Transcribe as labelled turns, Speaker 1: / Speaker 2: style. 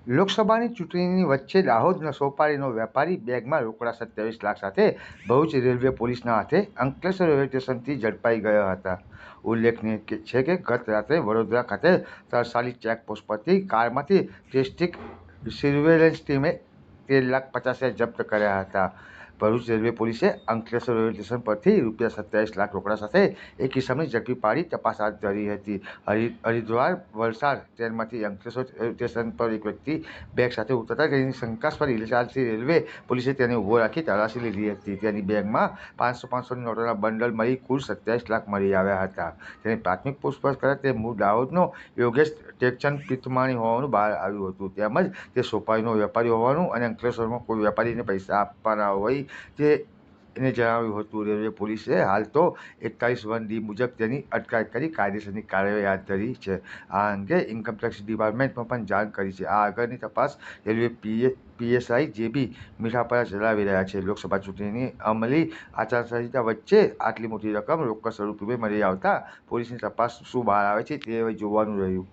Speaker 1: લોકસભાની ચૂંટણીની વચ્ચે દાહોદનો સોપારીનો વેપારી બેગમાં રોકડા 27 લાખ સાથે ભરૂચ રેલવે પોલીસના હાથે અંકલેશ્વર રેલવે સ્ટેશનથી ઝડપાઈ ગયા હતા. ઉલ્લેખનીય છે કે ગત રાત્રે વડોદરા ખાતે તરસાલી ચેકપોસ્ટ પરથી કારમાંથી ડિસ્ટ્રિક્ટ સર્વેલન્સ ટીમે 13,50,000 જપ્ત કર્યા હતા. ભરૂચ રેલવે પોલીસે અંકલેશ્વર રેલવે સ્ટેશન પરથી ₹27 લાખ રોકડા સાથે એક ઇસમને ઝડપી પાડી તપાસ હાથ ધરી હતી. હરિદ્વાર વલસાડ ટ્રેનમાંથી અંકલેશ્વર રેલવે સ્ટેશન પર એક વ્યક્તિ બેગ સાથે ઉતરતા તેની શંકાસ્પદ હિલચાલથી રેલવે પોલીસે તેને ઊભો રાખી તલાશી લીધી હતી. તેની બેગમાં 500-500ની નોટોના બંડલ મળી કુલ 27 લાખ મળી આવ્યા હતા. તેની પ્રાથમિક પૂછપરછ કરતા તે મૂળ દાહોદનો યોગેશ ટેકચંદ પિથમાણી હોવાનું બહાર આવ્યું હતું. તેમજ તે સોપારીનો વેપારી હોવાનું અને અંકલેશ્વરમાં કોઈ વેપારીને પૈસા આપવાના હોય તેને જણાવ્યું હતું. રેલવે પોલીસે હાલ તો 41(1) મુજબ તેની અટકાયત કરી કાયદેસરની કાર્યવાહી હાથ ધરી છે. આ અંગે ઇન્કમટેક્સ ડિપાર્ટમેન્ટમાં પણ જાણ કરી છે. આ આગળની તપાસ રેલવે પીએસઆઈ જે.બી. મીઠાપરા ચલાવી રહ્યા છે. લોકસભા ચૂંટણીની અમલી આચારસંહિતા વચ્ચે આટલી મોટી રકમ રોકડ સ્વરૂપે મળી આવતા પોલીસની તપાસ શું બહાર આવે છે તે હવે જોવાનું રહ્યું.